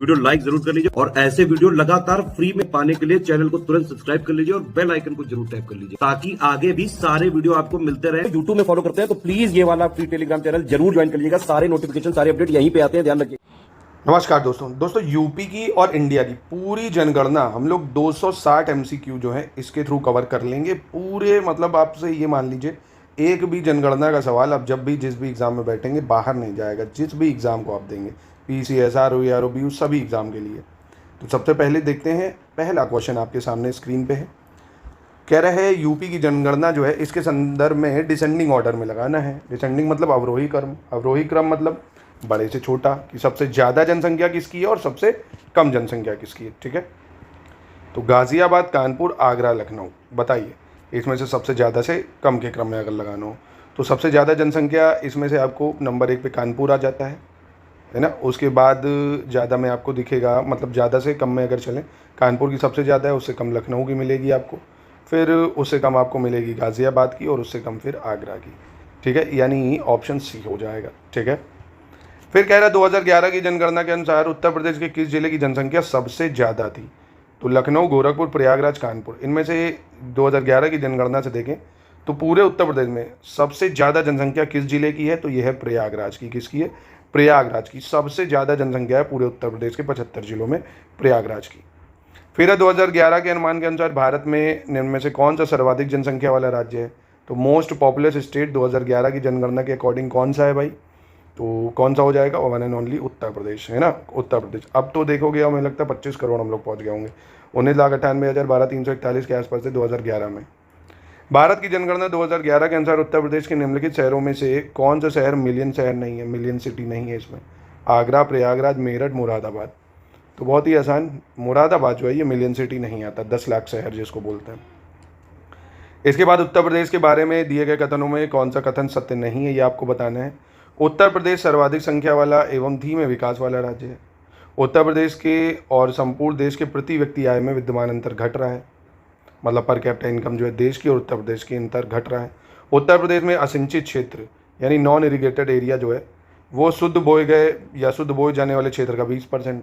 Video like जरूर कर लीजिए और ऐसे वीडियो लगातार फ्री में पाने के लिए चैनल को तुरंत सब्सक्राइब कर लीजिए और बेल आइकन को जरूर टैप कर लीजिए ताकि आगे भी सारे वीडियो आपको मिलते रहे। यूट्यूब में फॉलो करते हैं तो प्लीज ये वाला फ्री टेलीग्राम चैनल जरूर ज्वाइन कर लीजिएगा। सारे नोटिफिकेशन सारे अपडेट यहीं पे आते हैं, ध्यान रखिए। नमस्कार दोस्तों यूपी की और इंडिया की पूरी जनगणना हम लोग 260 एमसीक्यू जो है इसके थ्रू कवर कर लेंगे पूरे। मतलब आपसे ये मान लीजिए एक भी जनगणना का सवाल आप जब भी जिस भी एग्ज़ाम में बैठेंगे बाहर नहीं जाएगा, जिस भी एग्ज़ाम को आप देंगे, पीसीएस आरओ आरओबी सभी एग्ज़ाम के लिए। तो सबसे पहले देखते हैं, पहला क्वेश्चन आपके सामने स्क्रीन पे है। कह रहे हैं यूपी की जनगणना जो है इसके संदर्भ में डिसेंडिंग ऑर्डर में लगाना है। डिसेंडिंग मतलब अवरोही क्रम, अवरोही क्रम मतलब बड़े से छोटा कि सबसे ज़्यादा जनसंख्या किसकी है और सबसे कम जनसंख्या किसकी है। ठीक है, तो गाज़ियाबाद, कानपुर, आगरा, लखनऊ, बताइए इसमें से सबसे ज़्यादा से कम के क्रम में अगर लगाना हो तो सबसे ज़्यादा जनसंख्या इसमें से आपको नंबर 1 पे कानपुर आ जाता है ना। उसके बाद ज़्यादा में आपको दिखेगा, मतलब ज़्यादा से कम में अगर चलें, कानपुर की सबसे ज़्यादा है, उससे कम लखनऊ की मिलेगी आपको, फिर उससे कम आपको मिलेगी गाज़ियाबाद की और उससे कम फिर आगरा की। ठीक है, यानी ऑप्शन सी हो जाएगा। ठीक है, फिर कह रहा है 2011 की जनगणना के अनुसार उत्तर प्रदेश के किस जिले की जनसंख्या सबसे ज़्यादा थी। तो लखनऊ, गोरखपुर, प्रयागराज, कानपुर, इनमें से 2011 की जनगणना से देखें तो पूरे उत्तर प्रदेश में सबसे ज़्यादा जनसंख्या किस जिले की है, तो यह है प्रयागराज की। किसकी है? प्रयागराज की सबसे ज़्यादा जनसंख्या है पूरे उत्तर प्रदेश के 75 जिलों में प्रयागराज की। फिर 2011 के अनुमान के अनुसार भारत में निम्न में से कौन सा सर्वाधिक जनसंख्या वाला राज्य है। तो मोस्ट पॉपुलस स्टेट 2011 की जनगणना के अकॉर्डिंग कौन सा है भाई, तो कौन सा हो जाएगा? One and only Uttar Pradesh, है ना, उत्तर प्रदेश। अब तो देखोगे हमें लगता है 25 करोड़ हम लोग पहुंच गए होंगे, 19,98,12,341 के आसपास से 2011 में। भारत की जनगणना 2011 के अनुसार उत्तर प्रदेश के निम्नलिखित शहरों में से कौन सा शहर मिलियन शहर नहीं है, मिलियन सिटी नहीं है इसमें? आगरा, प्रयागराज, मेरठ, मुरादाबाद। तो बहुत ही आसान, मुरादाबाद जो है ये मिलियन सिटी नहीं आता, 10 लाख शहर जिसको बोलते हैं। इसके बाद उत्तर प्रदेश के बारे में दिए गए कथनों में कौन सा कथन सत्य नहीं है, ये आपको बताना है। उत्तर प्रदेश सर्वाधिक संख्या वाला एवं धीमे विकास वाला राज्य है। उत्तर प्रदेश के और संपूर्ण देश के प्रति व्यक्ति आय में विद्यमान अंतर घट रहा है, मतलब पर कैपिटा इनकम जो है देश की और उत्तर प्रदेश के अंतर घट रहा है। उत्तर प्रदेश में असिंचित क्षेत्र यानी नॉन इरीगेटेड एरिया जो है वो शुद्ध बोए गए या शुद्ध बोए जाने वाले क्षेत्र का 20% है।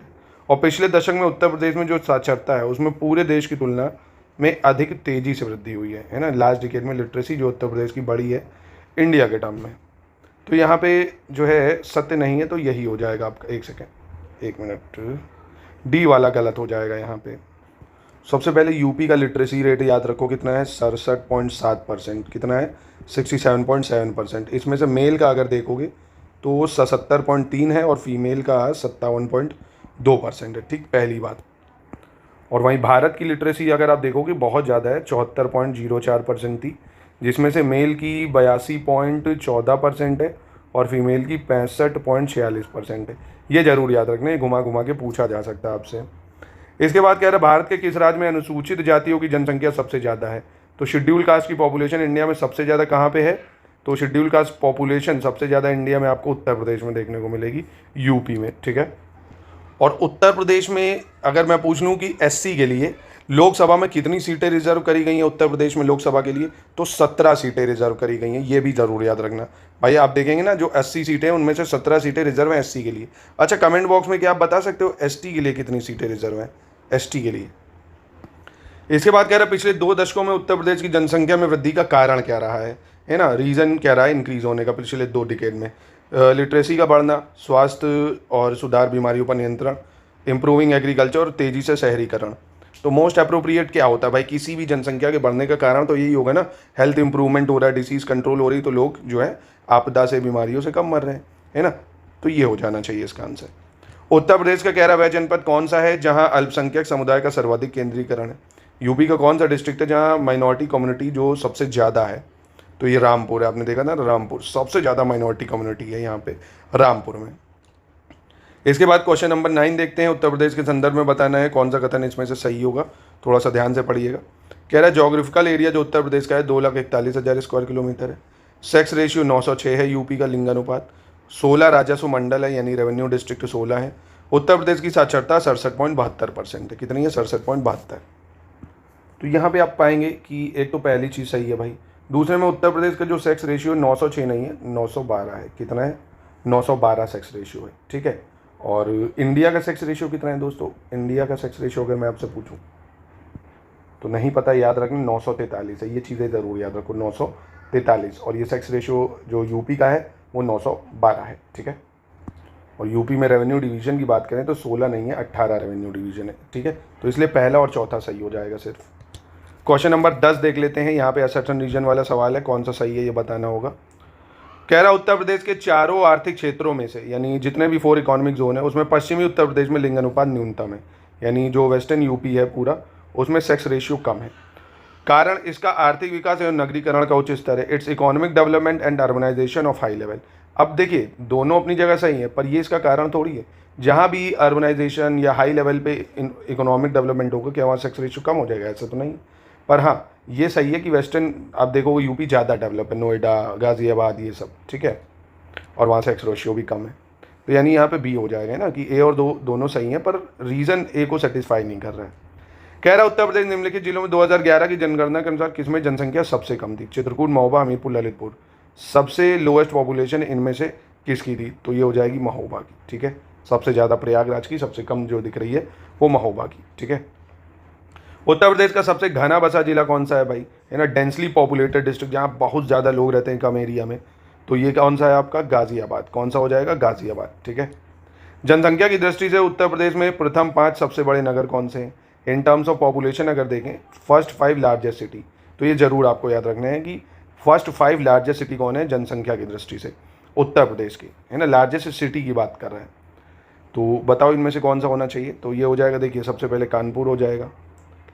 और पिछले दशक में उत्तर प्रदेश में जो साक्षरता है उसमें पूरे देश की तुलना में अधिक तेज़ी से वृद्धि हुई है ना। लास्ट डिकेड में लिटरेसी जो उत्तर प्रदेश की बढ़ी है इंडिया के टर्म में। तो यहाँ पे जो है सत्य नहीं है, तो यही हो जाएगा आपका। एक मिनट, डी वाला गलत हो जाएगा यहाँ पे। सबसे पहले यूपी का लिटरेसी रेट याद रखो कितना है, 67.7%। कितना है? 67.7%। इसमें से मेल का अगर देखोगे तो 77.3 है और फीमेल का 57.2% है। ठीक, पहली बात। और वहीं भारत की लिटरेसी अगर आप देखोगे बहुत ज़्यादा है, 74.04% थी, जिसमें से मेल की 82.14% है और फीमेल की 65.46% है। ये जरूर याद रखना, ये घुमा घुमा के पूछा जा सकता है आपसे। इसके बाद कह रहा है भारत के किस राज्य में अनुसूचित जातियों की जनसंख्या सबसे ज़्यादा है। तो शेड्यूल कास्ट की पॉपुलेशन इंडिया में सबसे ज़्यादा कहाँ पे है? तो शेड्यूल कास्ट पॉपुलेशन सबसे ज़्यादा इंडिया में आपको उत्तर प्रदेश में देखने को मिलेगी, यूपी में। ठीक है, और उत्तर प्रदेश में अगर मैं पूछ लूँ कि एससी के लिए लोकसभा में कितनी सीटें रिजर्व करी गई हैं उत्तर प्रदेश में लोकसभा के लिए, तो 17 सीटें रिजर्व करी गई हैं। ये भी ज़रूर याद रखना भाई। आप देखेंगे ना जो 80 सीटें हैं उनमें से 17 सीटें रिजर्व हैं एससी के लिए। अच्छा, कमेंट बॉक्स में क्या आप बता सकते हो एसटी के लिए कितनी सीटें रिजर्व हैं एसटी के लिए? इसके बाद कह रहा है पिछले 2 दशकों में उत्तर प्रदेश की जनसंख्या में वृद्धि का कारण क्या रहा है ना। रीज़न क्या रहा है इंक्रीज़ होने का पिछले 2 डिकेड में? लिटरेसी का बढ़ना, स्वास्थ्य और सुधार, बीमारियों पर नियंत्रण, इम्प्रूविंग एग्रीकल्चर और तेज़ी से शहरीकरण। तो मोस्ट अप्रोप्रिएट क्या होता है भाई किसी भी जनसंख्या के बढ़ने का कारण? तो यही होगा ना, हेल्थ इंप्रूवमेंट हो रहा है, डिसीज़ कंट्रोल हो रही, तो लोग जो है आपदा से, बीमारियों से कम मर रहे हैं, है ना। तो ये हो जाना चाहिए इसका आंसर। उत्तर प्रदेश का कह रहा वह जनपद कौन सा है जहां अल्पसंख्यक समुदाय का सर्वाधिक केंद्रीकरण है। यूपी का कौन सा डिस्ट्रिक्ट है जहां माइनॉरिटी कम्युनिटी जो सबसे ज़्यादा है? तो ये रामपुर है। आपने देखा ना, रामपुर सबसे ज़्यादा माइनॉरिटी कम्युनिटी है यहाँ पे रामपुर में। इसके बाद क्वेश्चन नंबर 9 देखते हैं। उत्तर प्रदेश के संदर्भ में बताना है कौन सा कथन इसमें से सही होगा, थोड़ा सा ध्यान से पढ़िएगा। कह रहा है जोग्राफिकल एरिया जो उत्तर प्रदेश का है 2,41,000 स्क्वायर किलोमीटर है। सेक्स रेशियो 906 है यूपी का लिंगानुपात। 16 राजस्व मंडल है यानी रेवेन्यू डिस्ट्रिक्ट 16 है। उत्तर प्रदेश की साक्षरता 67.72% है। कितनी है? 67.72। तो यहाँ पे आप पाएंगे कि एक तो पहली चीज़ सही है भाई। दूसरे में उत्तर प्रदेश का जो सेक्स रेशियो 906 नहीं है, 912 है। कितना है? 912 सेक्स रेशियो है। ठीक है, और इंडिया का सेक्स रेशियो कितना है दोस्तों? इंडिया का सेक्स रेशियो अगर मैं आपसे पूछूं तो नहीं पता, याद रखना 943 है। ये चीज़ें ज़रूर याद रखो, 943। और ये सेक्स रेशियो जो यूपी का है वो 912 है, ठीक है। और यूपी में रेवेन्यू डिवीजन की बात करें तो 16 नहीं है, 18 रेवेन्यू डिवीजन है, ठीक है। तो इसलिए पहला और चौथा सही हो जाएगा सिर्फ। क्वेश्चन नंबर 10 देख लेते हैं। यहाँ पे असर्टन रीजन वाला सवाल है, कौन सा सही है ये बताना होगा। कह रहा उत्तर प्रदेश के चारों आर्थिक क्षेत्रों में से, यानी जितने भी 4 इकोनॉमिक जोन है उसमें पश्चिमी उत्तर प्रदेश में लिंग अनुपात न्यूनतम है, यानी जो वेस्टर्न यूपी है पूरा उसमें सेक्स रेशियो कम है। कारण इसका आर्थिक विकास एवं नगरीकरण का उच्च स्तर है। It's economic development and urbanization of high level. अब देखिए दोनों अपनी जगह सही है, पर ये इसका कारण थोड़ी है। जहाँ भी अर्बनाइजेशन या हाई लेवल पे इकोनॉमिक डेवलपमेंट होगा क्या वहाँ सेक्स रेशियो कम हो जाएगा? ऐसा तो नहीं। पर हाँ ये सही है कि वेस्टर्न आप देखो यूपी ज़्यादा डेवलप है, नोएडा, गाज़ियाबाद, ये सब, ठीक है, और वहाँ सेक्स रेशियो भी कम है। तो यानी यहाँ पे बी हो जाएगा ना कि ए और दोनों सही हैं, पर रीज़न ए को सेटिस्फाई नहीं कर रहा है। कह रहा उत्तर प्रदेश निम्नलिखित जिलों में 2011 की जनगणना के अनुसार किसमें जनसंख्या सबसे कम थी? चित्रकूट, महोबा, हमीरपुर, ललितपुर। सबसे लोएस्ट पॉपुलेशन इनमें से किसकी थी? तो ये हो जाएगी महोबा की, ठीक है। सबसे ज़्यादा प्रयागराज की, सबसे कम जो दिख रही है वो महोबा की, ठीक है। उत्तर प्रदेश का सबसे घना बसा जिला कौन सा है भाई? है ना, डेंसली पॉपुलेटेड डिस्ट्रिक्ट, जहाँ बहुत ज़्यादा लोग रहते हैं कम एरिया में, तो ये कौन सा है आपका? गाज़ियाबाद। कौन सा हो जाएगा? गाज़ियाबाद, ठीक है। जनसंख्या की दृष्टि से उत्तर प्रदेश में प्रथम 5 सबसे बड़े नगर कौन से हैं? इन टर्म्स ऑफ पॉपुलेशन अगर देखें, फर्स्ट 5 लार्जेस्ट सिटी, तो ये जरूर आपको याद रखना है कि फर्स्ट 5 लार्जेस्ट सिटी कौन है जनसंख्या की दृष्टि से? उत्तर प्रदेश की, है ना, लार्जेस्ट सिटी की बात कर रहे हैं। तो बताओ इनमें से कौन सा होना चाहिए? तो ये हो जाएगा, देखिए सबसे पहले कानपुर हो जाएगा,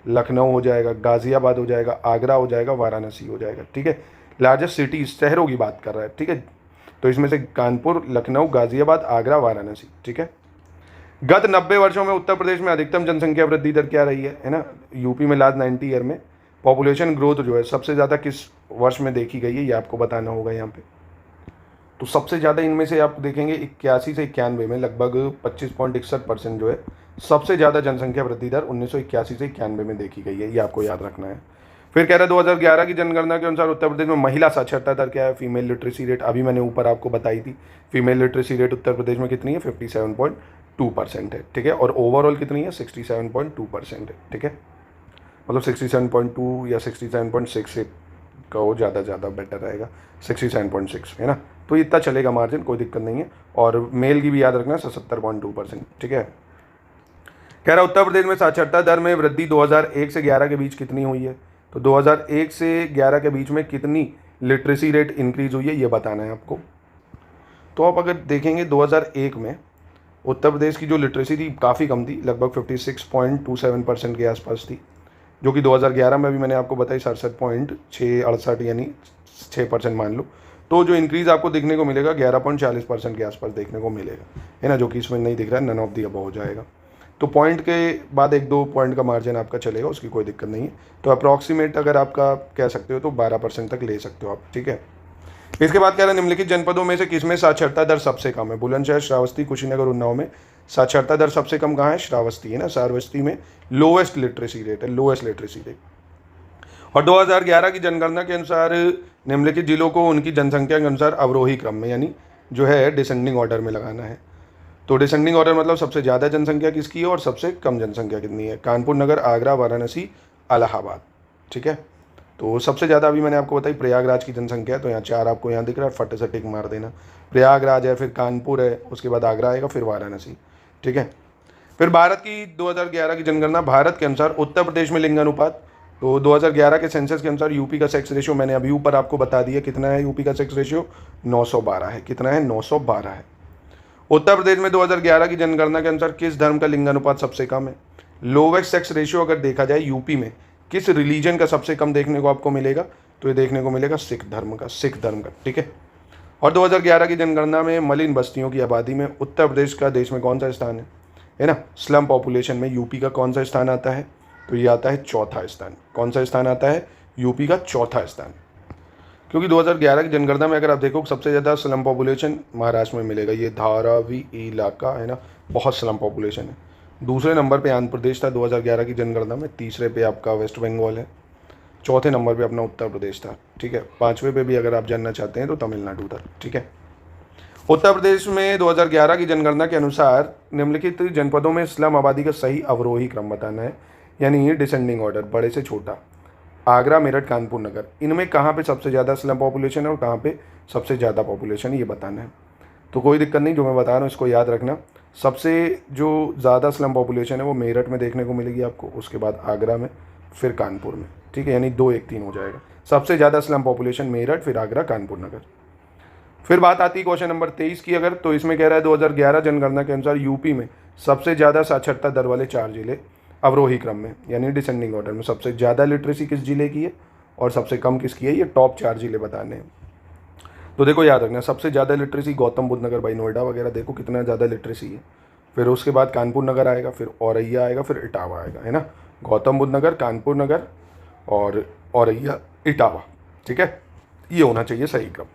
लखनऊ हो जाएगा, गाज़ियाबाद हो जाएगा, आगरा हो जाएगा, वाराणसी हो जाएगा, ठीक है। लार्जेस्ट सिटी शहरों की बात कर रहा है, ठीक है। तो इसमें से कानपुर, लखनऊ, गाज़ियाबाद, आगरा, वाराणसी, ठीक है। गत 90 वर्षों में उत्तर प्रदेश में अधिकतम जनसंख्या वृद्धि दर क्या रही है ना? यूपी में लास्ट 90 ईयर में पॉपुलेशन ग्रोथ जो है सबसे ज़्यादा किस वर्ष में देखी गई है, ये आपको बताना होगा यहाँ पे। तो सबसे ज़्यादा इनमें से आप देखेंगे 81 से 91 में लगभग 25.61% जो है सबसे ज़्यादा जनसंख्या वृद्धि दर 1981 से 91 में देखी गई है, ये आपको याद रखना है। फिर कह रहा है 2011 की जनगणना के अनुसार उत्तर प्रदेश में महिला साक्षरता दर क्या है? फीमेल लिटरेसी रेट, अभी मैंने ऊपर आपको बताई थी। Female literacy rate Uttar Pradesh में कितनी है? 57.2% है, ठीक है। और ओवरऑल कितनी है? 67.2% है, ठीक है। मतलब 67.2 या 67.6 से कहो ज़्यादा बेटर रहेगा, 67.6 है ना। तो इतना चलेगा मार्जिन, कोई दिक्कत नहीं है। और मेल की भी याद रखना 77.2%, ठीक है। कह रहा उत्तर प्रदेश में साक्षरता दर में वृद्धि 2001 से 11 के बीच कितनी हुई है? तो 2001 से 11 के बीच में कितनी लिटरेसी रेट इंक्रीज हुई है ये बताना है आपको। तो आप अगर देखेंगे 2001 में उत्तर प्रदेश की जो लिटरेसी थी काफ़ी कम थी, लगभग 56.27% के आसपास थी, जो कि 2011 में भी मैंने आपको बताई 67.668 यानी 6% मान लो। तो जो इंक्रीज़ आपको देखने को मिलेगा 11.40% के आसपास देखने को मिलेगा, है ना, जो कि इसमें नहीं दिख रहा है, नन ऑफ दी अबव हो जाएगा। तो पॉइंट के बाद 1-2 पॉइंट का मार्जिन आपका चलेगा, उसकी कोई दिक्कत नहीं है। तो अप्रॉक्सीमेट अगर आपका कह सकते हो तो 12% तक ले सकते हो आप, ठीक है। इसके बाद कह रहे हैं निम्नलिखित जनपदों में से किसमें साक्षरता दर सबसे कम है? बुलंदशहर, श्रावस्ती, कुशीनगर, उन्नाव में साक्षरता दर सबसे कम कहाँ है? श्रावस्ती, है ना। श्रावस्ती में लोएस्ट लिटरेसी रेट है, लोएस्ट लिटरेसी रेट। और 2011 की जनगणना के अनुसार निम्नलिखित जिलों को उनकी जनसंख्या के अनुसार अवरोही क्रम में, यानी जो है डिसेंडिंग ऑर्डर में लगाना है। तो डिसेंडिंग ऑर्डर मतलब सबसे ज़्यादा जनसंख्या किसकी है और सबसे कम जनसंख्या कितनी है? कानपुर नगर, आगरा, वाराणसी, इलाहाबाद, ठीक है। तो सबसे ज़्यादा अभी मैंने आपको बताई प्रयागराज की जनसंख्या है, तो यहाँ 4 आपको यहाँ दिख रहा है, फटे से टिक मार देना। प्रयागराज है, फिर कानपुर है, उसके बाद आगरा आएगा, फिर वाराणसी, ठीक है। फिर भारत की 2011 की जनगणना, भारत के अनुसार उत्तर प्रदेश में लिंग अनुपात, तो 2011 के सेंसस के अनुसार यूपी का सेक्स रेशियो मैंने अभी ऊपर आपको बता दिया कितना है। यूपी का सेक्स रेशियो 912 है। कितना है? 912 है। उत्तर प्रदेश में 2011 की जनगणना के अनुसार किस धर्म का लिंग अनुपात सबसे कम है? लोवेस्ट सेक्स रेशियो अगर देखा जाए यूपी में किस रिलीजन का सबसे कम देखने को आपको मिलेगा? तो ये देखने को मिलेगा सिख धर्म का, ठीक है। और 2011 की जनगणना में मलिन बस्तियों की आबादी में उत्तर प्रदेश का देश में कौन सा स्थान है ना? स्लम पॉपुलेशन में यूपी का कौन सा स्थान आता है? तो ये आता है चौथा स्थान। कौन सा स्थान आता है? यूपी का चौथा स्थान। क्योंकि 2011 की जनगणना में अगर आप देखो सबसे ज़्यादा स्लम पॉपुलेशन महाराष्ट्र में मिलेगा, ये धारावी इलाका है ना, बहुत स्लम पॉपुलेशन है। दूसरे नंबर पे आंध्र प्रदेश था 2011 की जनगणना में, तीसरे पे आपका वेस्ट बंगाल है, चौथे नंबर पे अपना उत्तर प्रदेश था, ठीक है। 5वें पे भी अगर आप जानना चाहते हैं तो तमिलनाडु था, ठीक है। उत्तर प्रदेश में 2011 की जनगणना के अनुसार निम्नलिखित जनपदों में स्लम आबादी का सही अवरोही क्रम बताना है, यानी डिसेंडिंग ऑर्डर, बड़े से छोटा। आगरा, मेरठ, कानपुर नगर, इनमें कहाँ पे सबसे ज़्यादा स्लम पॉपुलेशन है और कहाँ पे सबसे ज़्यादा पॉपुलेशन है, ये बताना है। तो कोई दिक्कत नहीं, जो मैं बता रहा हूँ इसको याद रखना। सबसे जो ज़्यादा स्लम पॉपुलेशन है वो मेरठ में देखने को मिलेगी आपको, उसके बाद आगरा में, फिर कानपुर में, ठीक है, यानी 2 1 3 हो जाएगा। सबसे ज़्यादा स्लम पॉपुलेशन मेरठ, फिर आगरा, कानपुर नगर। फिर बात आती है क्वेश्चन नंबर 23 की अगर, तो इसमें कह रहा है 2011 जनगणना के अनुसार यूपी में सबसे ज़्यादा साक्षरता दर वाले 4 जिले अवरोही क्रम में, यानी डिसेंडिंग ऑर्डर में, सबसे ज़्यादा लिटरेसी किस जिले की है और सबसे कम किसकी है, ये टॉप 4 जिले बताने हैं। तो देखो याद रखना, सबसे ज़्यादा लिटरेसी गौतम बुद्ध नगर, भाई नोएडा वगैरह देखो कितना ज़्यादा लिटरेसी है। फिर उसके बाद कानपुर नगर आएगा, फिर औरैया आएगा, फिर इटावा आएगा, है ना। गौतम बुद्ध नगर, कानपुर नगर और औरैया, इटावा, ठीक है, ये होना चाहिए सही क्रम।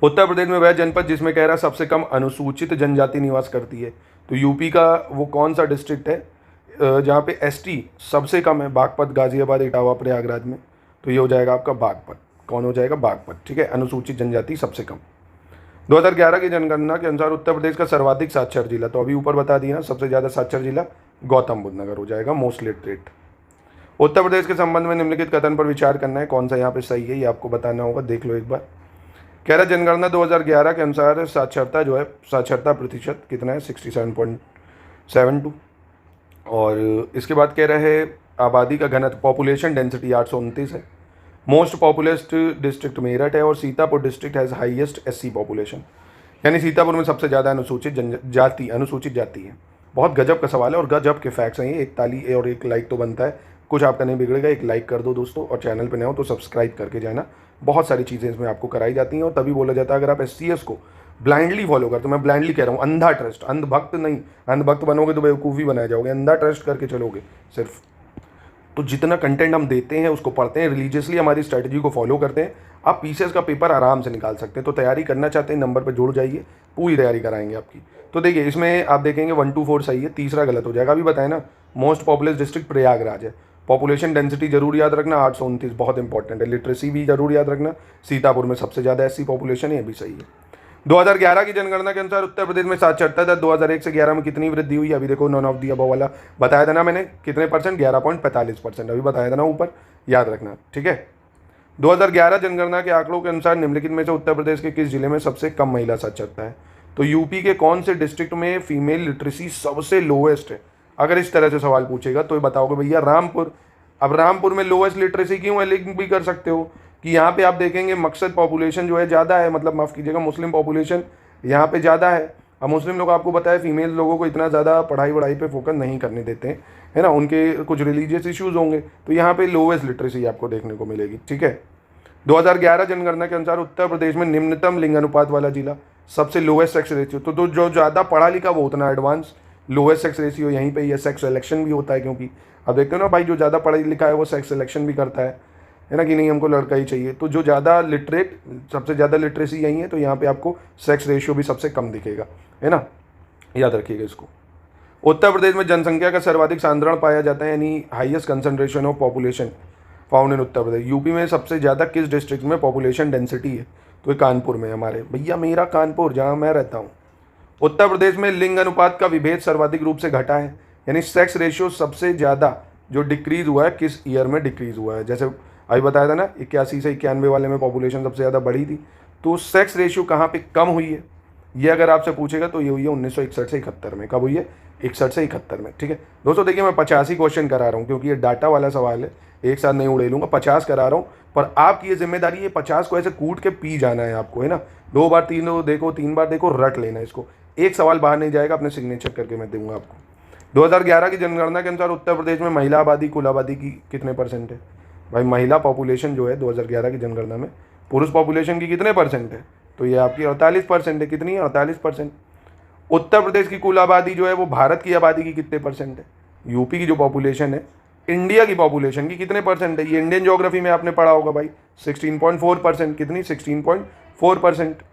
उत्तर प्रदेश में वह जनपद जिसमें कह रहा सबसे कम अनुसूचित जनजाति निवास करती है, तो यूपी का वो कौन सा डिस्ट्रिक्ट है जहाँ पे एसटी सबसे कम है? बागपत, गाजियाबाद, इटावा, प्रयागराज में, तो ये हो जाएगा आपका बागपत। कौन हो जाएगा? बागपत, ठीक है, अनुसूचित जनजाति सबसे कम। 2011 की जनगणना के अनुसार उत्तर प्रदेश का सर्वाधिक साक्षर जिला, तो अभी ऊपर बता दिया ना, सबसे ज़्यादा साक्षर जिला गौतम बुद्ध नगर हो जाएगा, मोस्ट लिटरेट। उत्तर प्रदेश के संबंध में निम्नलिखित कथन पर विचार करना है, कौन सा यहाँ पे सही है ये आपको बताना होगा, देख लो एक बार। कह रहा जनगणना 2011 के अनुसार साक्षरता जो है, साक्षरता प्रतिशत कितना है? 67.72। और इसके बाद कह रहे हैं आबादी का घनत्व, पॉपुलेशन डेंसिटी 829 है। मोस्ट पॉपुलेस्ट डिस्ट्रिक्ट मेरठ है और Sitapur district has highest SC population, यानी सीतापुर में सबसे ज़्यादा अनुसूचित जाति है। बहुत गजब का सवाल है और गजब के फैक्ट्स हैं ये। एक ताली और एक लाइक तो बनता है, कुछ आपका नहीं बिगड़ेगा, एक लाइक कर दो दोस्तों, और चैनल पे नए हो तो सब्सक्राइब करके जाना। बहुत सारी चीज़ें इसमें आपको कराई जाती हैं और तभी बोला जाता है अगर आप SCS को ब्लाइंडली फॉलो कर, तो मैं ब्लाइंडली कह रहा हूँ, अंधा ट्रस्ट, अंधभक्त नहीं, अंधभक्त बनोगे तो बेवकूफ़ी बनाए जाओगे, अंधा ट्रस्ट करके चलोगे सिर्फ। तो जितना कंटेंट हम देते हैं उसको पढ़ते हैं, रिलीजियसली हमारी स्ट्रैटेजी को फॉलो करते हैं, आप PCS का पेपर आराम से निकाल सकते हैं। तो तैयारी करना चाहते हैं, नंबर पर जुड़ जाइए, पूरी तैयारी कराएंगे आपकी। तो देखिए इसमें आप देखेंगे 1 2 4 सही है, तीसरा गलत हो जाएगा। अभी बताए ना, मोस्ट पॉपुलस डिस्ट्रिक्ट प्रयागराज है। पॉपुलेशन डेंसिटी जरूर याद रखना 829, बहुत इंपॉर्टेंट है। लिटरेसी भी जरूर याद रखना, सीतापुर में सबसे ज़्यादा एससी पॉपुलेशन है, ये भी सही है। 2011 की जनगणना के अनुसार उत्तर प्रदेश में साक्षरता दर 2001 से 11 में कितनी वृद्धि हुई? अभी देखो नॉन ऑफ दी अबव वाला बताया था ना मैंने, कितने परसेंट? 11.45%, अभी बताया था ना ऊपर, याद रखना, ठीक है। 2011 जनगणना के आंकड़ों के अनुसार निम्नलिखित में से उत्तर प्रदेश के किस जिले में सबसे कम महिला साक्षरता है? तो यूपी के कौन से डिस्ट्रिक्ट में फीमेल लिटरेसी सबसे लोएस्ट है? अगर इस तरह से सवाल पूछेगा तो ये बताओगे भैया रामपुर। अब रामपुर में लोएस्ट लिटरेसी क्यों है? लिंक भी कर सकते हो कि यहाँ पे आप देखेंगे मकसद पॉपुलेशन जो है ज़्यादा है, मतलब माफ़ कीजिएगा मुस्लिम पॉपुलेशन यहाँ पे ज़्यादा है। अब मुस्लिम लोग आपको पता है फीमेल लोगों को इतना ज़्यादा पढ़ाई वढ़ाई पे फोकस नहीं करने देते हैं, है ना, उनके कुछ रिलीजियस इश्यूज़ होंगे, तो यहाँ पे लोएस्ट लिटरेसी आपको देखने को मिलेगी, ठीक है। 2011 जनगणना के अनुसार उत्तर प्रदेश में निम्नतम लिंग अनुपात वाला जिला, सबसे लोएस्ट सेक्स रेशियो, तो जो ज़्यादा पढ़ा लिखा वो उतना एडवांस, लोएस्ट सेक्स रेशियो यहीं पे, ये सेक्स सिलेक्शन भी होता है, क्योंकि अब देखते हो ना भाई, जो ज़्यादा पढ़ा लिखा है वो सेक्स सिलेक्शन भी करता है ना, कि नहीं हमको लड़का ही चाहिए। तो जो ज़्यादा लिटरेट, सबसे ज़्यादा लिटरेसी यहीं है, तो यहाँ पे आपको सेक्स रेशियो भी सबसे कम दिखेगा, है ना, याद रखिएगा इसको। उत्तर प्रदेश में जनसंख्या का सर्वाधिक सांद्रण पाया जाता है, यानी highest concentration of population found in Uttar Pradesh. UP में सबसे ज़्यादा किस डिस्ट्रिक्ट में पॉपुलेशन डेंसिटी है? तो ये कानपुर में, हमारे भैया मेरा कानपुर जहाँ मैं रहता हूँ। उत्तर प्रदेश में लिंग अनुपात का विभेद सर्वाधिक रूप से घटा है, यानी सेक्स रेशियो सबसे ज़्यादा जो डिक्रीज हुआ है किस ईयर में डिक्रीज हुआ है? जैसे अभी बताया था ना 81 से 91 वाले में पॉपुलेशन सबसे ज़्यादा बढ़ी थी, तो सेक्स रेशियो कहाँ पे कम हुई है? ये अगर आपसे पूछेगा तो ये हुई है 1961 से 71 में। कब हुई है? 61 से 71 में, ठीक है दोस्तों। देखिए मैं 50 ही क्वेश्चन करा रहा हूँ क्योंकि ये डाटा वाला सवाल है, एक साथ नहीं उड़े लूँगा, 50 करा रहा हूँ, पर आपकी ये जिम्मेदारी है 50 को ऐसे कूट के पी जाना है आपको, है ना। 2 बार 3 देखो, 3 बार देखो, रट लेना इसको, एक सवाल बाहर नहीं जाएगा, अपने सिग्नेचर करके मैं दूंगा आपको। 2011 की जनगणना के अनुसार उत्तर प्रदेश में महिला आबादी कुल आबादी की कितने परसेंट है? भाई महिला पॉपुलेशन जो है 2011 की जनगणना में पुरुष पॉपुलेशन की कितने परसेंट है? तो ये आपकी 48% है। कितनी है? 48%। उत्तर प्रदेश की कुल आबादी जो है वो भारत की आबादी की कितने परसेंट है? यूपी की जो पॉपुलेशन है इंडिया की पॉपुलेशन की कितने परसेंट है? ये इंडियन ज्योग्राफी में आपने पढ़ा होगा भाई, 16.4%। कितनी? 16.4%।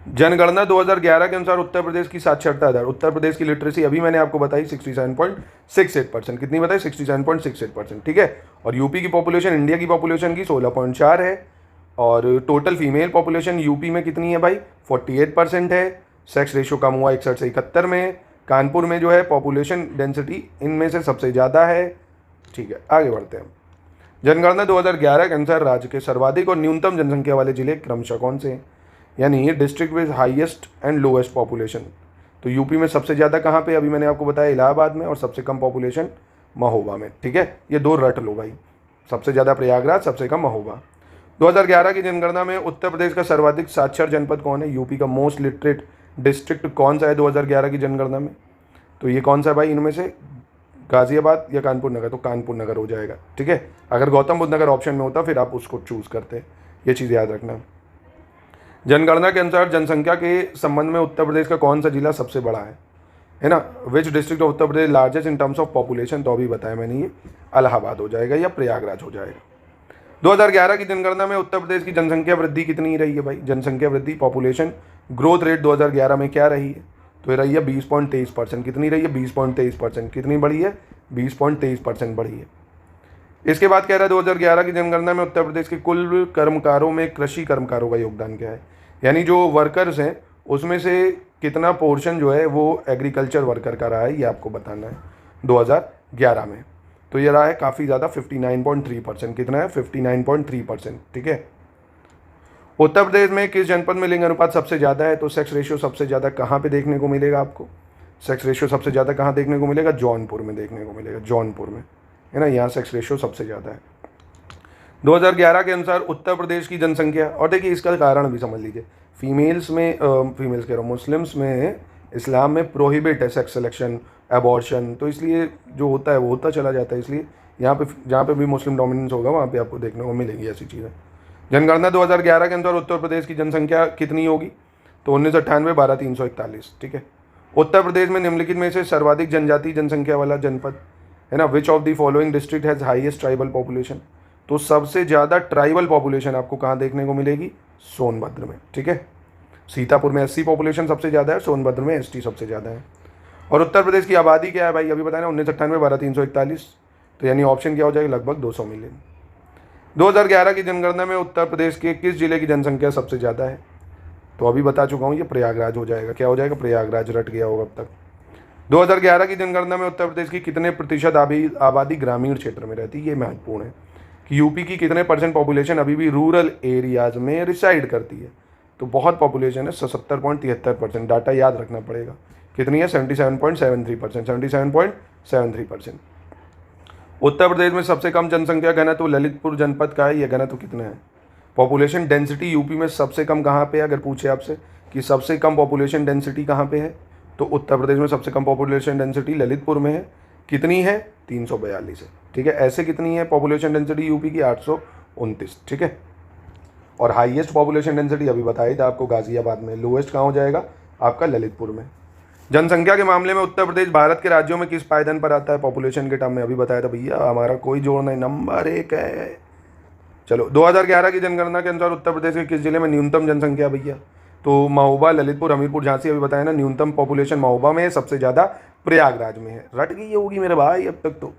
जनगणना 2011 के अनुसार उत्तर प्रदेश की साक्षरता दर, उत्तर प्रदेश की लिटरेसी अभी मैंने आपको बताई 67.68%। कितनी बताई? 67.68%, ठीक है। और यूपी की पॉपुलेशन इंडिया की पॉपुलेशन की 16.4 है, और टोटल फीमेल पॉपुलेशन यूपी में कितनी है भाई, 48% है। सेक्स रेशियो कम हुआ 61 से 71 में। कानपुर में जो है पॉपुलेशन डेंसिटी इनमें से सबसे ज़्यादा है। ठीक है, आगे बढ़ते हैं। जनगणना 2011 के अनुसार राज्य के सर्वाधिक और न्यूनतम जनसंख्या वाले जिले क्रमशः कौन से हैं, यानी district with highest and lowest population. तो यूपी में सबसे ज़्यादा कहाँ पे, अभी मैंने आपको बताया इलाहाबाद में, और सबसे कम पॉपुलेशन महोबा में। ठीक है, ये दो रट लो भाई, सबसे ज़्यादा प्रयागराज, सबसे कम महोबा। 2011 की जनगणना में उत्तर प्रदेश का सर्वाधिक साक्षर जनपद कौन है, यूपी का मोस्ट लिटरेट डिस्ट्रिक्ट कौन सा है 2011 की जनगणना में, तो ये कौन सा है भाई इनमें से, गाजियाबाद या कानपुर नगर, तो कानपुर नगर हो जाएगा। ठीक है, अगर गौतम बुद्ध नगर ऑप्शन में होता फिर आप उसको चूज करते, ये चीज़ याद रखना। जनगणना के अनुसार जनसंख्या के संबंध में उत्तर प्रदेश का कौन सा जिला सबसे बड़ा है ना, which district of Uttar Pradesh largest in terms of population, तो अभी बताया मैंने, ये इलाहाबाद हो जाएगा या प्रयागराज हो जाएगा। 2011 की जनगणना में उत्तर प्रदेश की जनसंख्या वृद्धि कितनी रही है भाई, जनसंख्या वृद्धि पॉपुलेशन ग्रोथ रेट 2011 में क्या रही है, तो ये रही है 20.23%। कितनी रही है, 20.23%। कितनी बढ़ी है, 20.23% बढ़ी है। इसके बाद कह रहा है 2011 की जनगणना में उत्तर प्रदेश के कुल कर्मकारों में कृषि कर्मकारों का योगदान क्या है, यानी जो वर्कर्स हैं उसमें से कितना पोर्शन जो है वो एग्रीकल्चर वर्कर का रहा है, ये आपको बताना है 2011 में। तो ये रहा है काफ़ी ज़्यादा 59.3%। कितना है, 59.3%। ठीक है, उत्तर प्रदेश में किस जनपद में लिंग अनुपात सबसे ज़्यादा है, तो सेक्स रेशियो सबसे ज़्यादा कहाँ पे देखने को मिलेगा आपको, सेक्स रेशियो सबसे ज़्यादा कहाँ देखने को मिलेगा, जौनपुर में देखने को मिलेगा, जौनपुर में, है ना, यहाँ सेक्स रेशियो सबसे ज़्यादा है। 2011 के अनुसार उत्तर प्रदेश की जनसंख्या, और देखिए इसका कारण भी समझ लीजिए, फीमेल्स कह रहा हूँ, मुस्लिम्स में, इस्लाम में प्रोहिबिट है सेक्स सिलेक्शन, एबॉर्शन, तो इसलिए जो होता है वो होता चला जाता है, इसलिए यहाँ पे जहाँ पे भी मुस्लिम डोमिनेंस होगा वहाँ पे आपको देखने को मिलेगी ऐसी चीज़ें। जनगणना 2011 के अनुसार उत्तर प्रदेश की जनसंख्या कितनी होगी, तो 1998 12,341। ठीक है, उत्तर प्रदेश में निम्नलिखित में से सर्वाधिक जनजातीय जनसंख्या वाला जनपद है ना, which of the following district has highest tribal population, तो सबसे ज़्यादा ट्राइबल पॉपुलेशन आपको कहाँ देखने को मिलेगी, सोनभद्र में। ठीक है, सीतापुर में एससी पॉपुलेशन सबसे ज़्यादा है, सोनभद्र में एसटी सबसे ज़्यादा है। और उत्तर प्रदेश की आबादी क्या है भाई, अभी बताया ना, 1998 12,341, तो यानी ऑप्शन क्या हो जाएगा, लगभग 200 मिलियन। 2011 की जनगणना में उत्तर प्रदेश के किस जिले की जनसंख्या सबसे ज़्यादा है, तो अभी बता चुका हूँ, ये प्रयागराज हो जाएगा। क्या हो जाएगा, प्रयागराज, रट गया होगा अब तक। 2011 की जनगणना में उत्तर प्रदेश की कितने प्रतिशत आबादी ग्रामीण क्षेत्र में रहती है, ये महत्वपूर्ण है कि यूपी की कितने % पॉपुलेशन अभी भी रूरल एरियाज़ में रिसाइड करती है, तो बहुत पॉपुलेशन है, 70.73%। डाटा याद रखना पड़ेगा, कितनी है, 77.73%, 77.73%। उत्तर प्रदेश में सबसे कम जनसंख्या घनत्व ललितपुर जनपद का है, यह घनत्व कितना है, पॉपुलेशन डेंसिटी यूपी में सबसे कम कहाँ पे है, अगर पूछे आपसे कि सबसे कम पॉपुलेशन डेंसिटी कहाँ पे है, तो उत्तर प्रदेश में सबसे कम पॉपुलेशन डेंसिटी ललितपुर में है। कितनी है, 342 है। ठीक है, ऐसे कितनी है पॉपुलेशन डेंसिटी यूपी की, 829। ठीक है, और हाईएस्ट पॉपुलेशन डेंसिटी अभी बताया था आपको गाजियाबाद में, लोएस्ट कहाँ हो जाएगा आपका, ललितपुर में। जनसंख्या के मामले में उत्तर प्रदेश भारत के राज्यों में किस पायदान पर आता है पॉपुलेशन के टर्म में, अभी बताया था भैया, हमारा कोई जोड़ नहीं, नंबर 1 है। चलो, 2011 की जनगणना के अनुसार उत्तर प्रदेश के किस जिले में न्यूनतम जनसंख्या भैया, तो महोबा, ललितपुर, हमीरपुर, झांसी, अभी बताया ना, न्यूनतम पॉपुलेशन महोबा में है, सबसे ज़्यादा प्रयागराज में है। रट गई होगी मेरे भाई अब तक तो,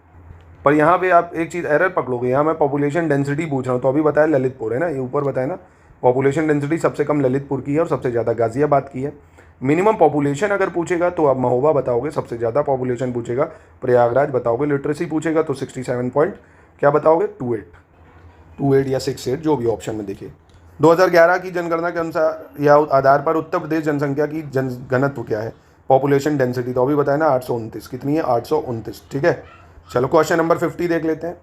पर यहाँ पे आप एक चीज़ एरर पकड़ोगे, यहाँ मैं पॉपुलेशन डेंसिटी पूछ रहा हूँ, तो अभी बताया ललितपुर है ना, ये ऊपर बताया ना, पॉपुलेशन डेंसिटी सबसे कम ललितपुर की है और सबसे ज़्यादा गाजियाबाद की है। मिनिमम पॉपुलेशन अगर पूछेगा तो आप महोबा बताओगे, सबसे ज़्यादा पॉपुलेशन पूछेगा प्रयागराज बताओगे, लिटरेसी पूछेगा तो 67 पॉइंट क्या बताओगे, 28 या 68, जो भी ऑप्शन में देखिए। 2011 की जनगणना के अनुसार या आधार पर उत्तर प्रदेश जनसंख्या की घनत्व क्या है, पॉपुलेशन डेंसिटी, तो अभी बताया ना 829। कितनी है, 829। ठीक है, चलो क्वेश्चन नंबर 50 देख लेते हैं।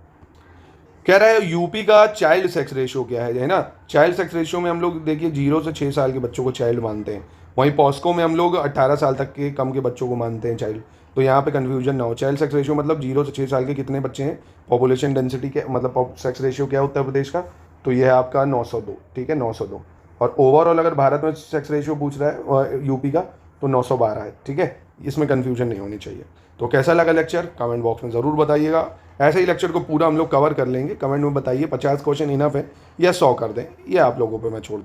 कह रहा है यूपी का चाइल्ड सेक्स रेशियो क्या है ना, चाइल्ड सेक्स रेशियो में हम लोग देखिए 0 से 6 साल के बच्चों को चाइल्ड मानते हैं, वहीं पॉस्को में हम लोग 18 साल तक के कम के बच्चों को मानते हैं चाइल्ड, तो यहाँ पे कन्फ्यूजन ना हो। चाइल्ड सेक्स रेशियो मतलब 0 से 6 साल के कितने बच्चे हैं, पॉपुलेशन डेंसिटी के मतलब सेक्स रेशियो क्या है उत्तर प्रदेश का, तो ये है आपका 902। ठीक है, 902। और ओवरऑल अगर भारत में सेक्स रेशियो पूछ रहा है यूपी का, तो 912 है। ठीक है, इसमें कन्फ्यूजन नहीं होनी चाहिए। तो कैसा लगा लेक्चर, कमेंट बॉक्स में ज़रूर बताइएगा। ऐसे ही लेक्चर को पूरा हम लोग कवर कर लेंगे, कमेंट में बताइए 50 क्वेश्चन इनफ है या 100 कर दें, ये आप लोगों पे मैं छोड़ता हूँ।